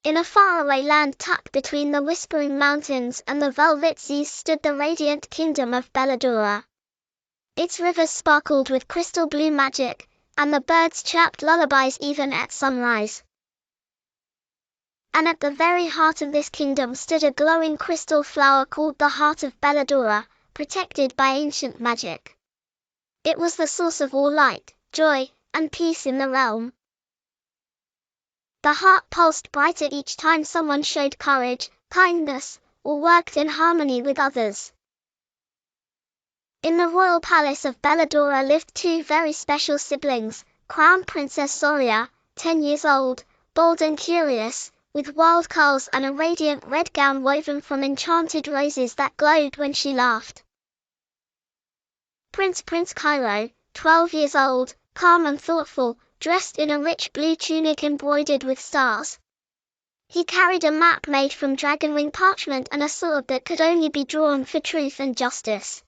In a faraway land tucked between the whispering mountains and the velvet seas stood the radiant kingdom of Belladora. Its rivers sparkled with crystal blue magic, and the birds chirped lullabies even at sunrise. And at the very heart of this kingdom stood a glowing crystal flower called the Heart of Belladora, protected by ancient magic. It was the source of all light, joy, and peace in the realm. The heart pulsed brighter each time someone showed courage, kindness, or worked in harmony with others. In the royal palace of Belladora lived two very special siblings, Crown Princess Zaria, 10 years old, bold and curious, with wild curls and a radiant red gown woven from enchanted roses that glowed when she laughed. Prince Kairo, 12 years old, calm and thoughtful, dressed in a rich blue tunic embroidered with stars. He carried a map made from dragonwing parchment and a sword that could only be drawn for truth and justice.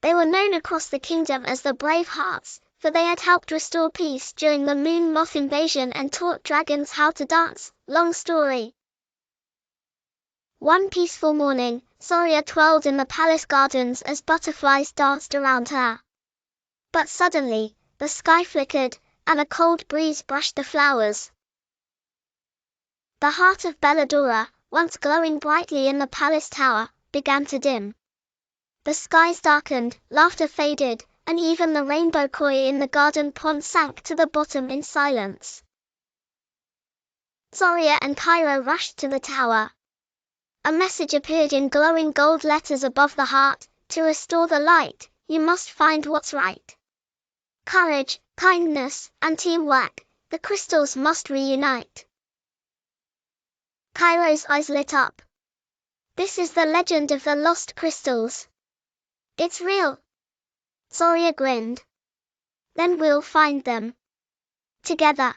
They were known across the kingdom as the Brave Hearts, for they had helped restore peace during the Moon Moth invasion and taught dragons how to dance. Long story. One peaceful morning, Zaria twirled in the palace gardens as butterflies danced around her. But suddenly, the sky flickered, and a cold breeze brushed the flowers. The heart of Belladora, once glowing brightly in the palace tower, began to dim. The skies darkened, laughter faded, and even the rainbow koi in the garden pond sank to the bottom in silence. Zaria and Kairo rushed to the tower. A message appeared in glowing gold letters above the heart: to restore the light, you must find what's right. Courage, kindness, and teamwork, the crystals must reunite. Kairo's eyes lit up. This is the legend of the lost crystals. It's real. Zaria grinned. Then we'll find them. Together.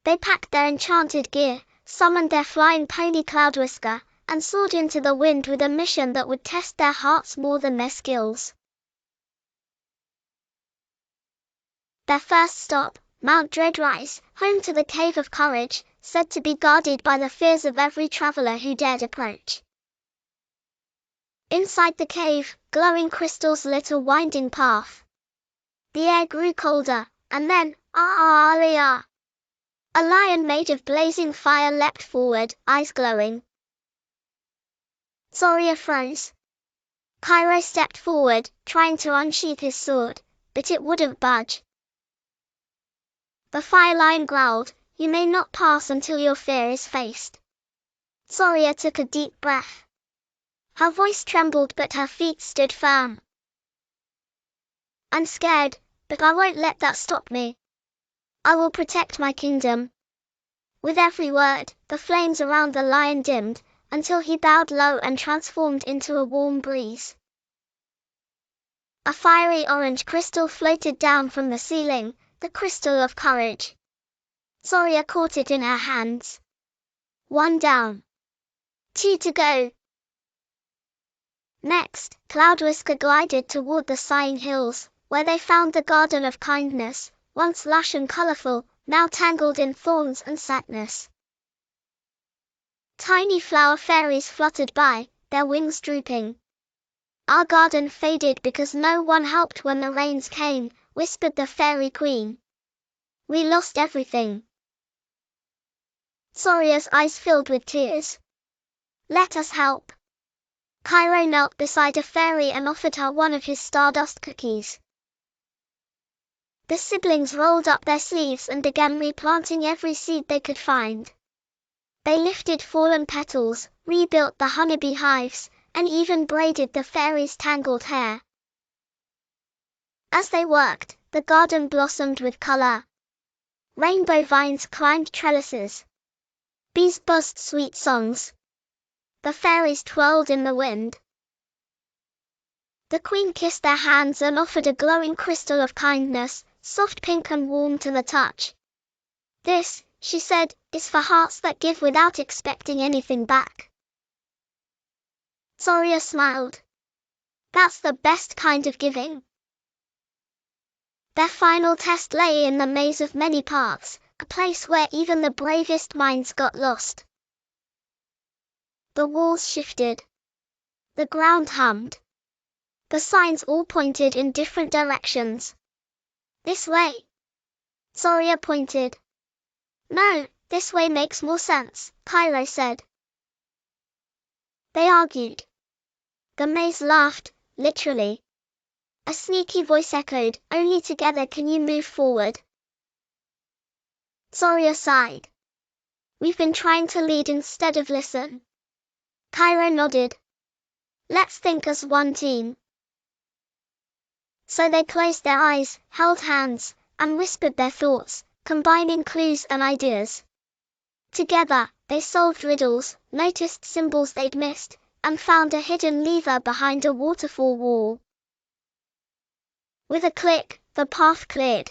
They packed their enchanted gear, summoned their flying pony Cloudwhisker, and soared into the wind with a mission that would test their hearts more than their skills. Their first stop, Mount Dreadrise, home to the Cave of Courage, said to be guarded by the fears of every traveler who dared approach. Inside the cave, glowing crystals lit a winding path. The air grew colder, and then, a lion made of blazing fire leapt forward, eyes glowing. Zaria froze. Kairo stepped forward, trying to unsheath his sword, but it wouldn't budge. The fire lion growled, "You may not pass until your fear is faced." Zaria took a deep breath. Her voice trembled but her feet stood firm. "I'm scared, but I won't let that stop me. I will protect my kingdom." With every word, the flames around the lion dimmed, until he bowed low and transformed into a warm breeze. A fiery orange crystal floated down from the ceiling, the crystal of courage. Zaria caught it in her hands. 1 down. 2 to go. Next, Cloudwhisker glided toward the sighing hills, where they found the Garden of Kindness, once lush and colorful, now tangled in thorns and sadness. Tiny flower fairies fluttered by, their wings drooping. "Our garden faded because no one helped when the rains came," whispered the fairy queen. "We lost everything." Zaria's eyes filled with tears. "Let us help." Kairo knelt beside a fairy and offered her one of his stardust cookies. The siblings rolled up their sleeves and began replanting every seed they could find. They lifted fallen petals, rebuilt the honeybee hives, and even braided the fairy's tangled hair. As they worked, the garden blossomed with color. Rainbow vines climbed trellises. Bees buzzed sweet songs. The fairies twirled in the wind. The queen kissed their hands and offered a glowing crystal of kindness, soft pink and warm to the touch. "This," she said, "is for hearts that give without expecting anything back." Zaria smiled. "That's the best kind of giving." Their final test lay in the maze of many paths, a place where even the bravest minds got lost. The walls shifted. The ground hummed. The signs all pointed in different directions. This way. Zaria pointed. No, this way makes more sense, Kairo said. They argued. The maze laughed, literally. A sneaky voice echoed, only together can you move forward. Zaria sighed. We've been trying to lead instead of listen. Kairo nodded. Let's think as one team. So they closed their eyes, held hands, and whispered their thoughts, combining clues and ideas. Together, they solved riddles, noticed symbols they'd missed, and found a hidden lever behind a waterfall wall. With a click, the path cleared.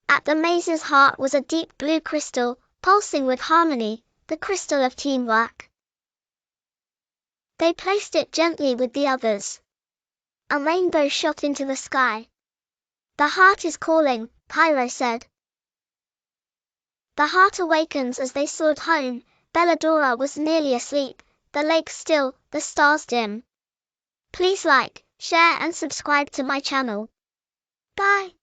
At the maze's heart was a deep blue crystal, pulsing with harmony, the crystal of teamwork. They placed it gently with the others. A rainbow shot into the sky. The heart is calling, Kairo said. The heart awakens as they soared home. Belladora was nearly asleep, the lake still, the stars dim. Please like, share and subscribe to my channel. Bye.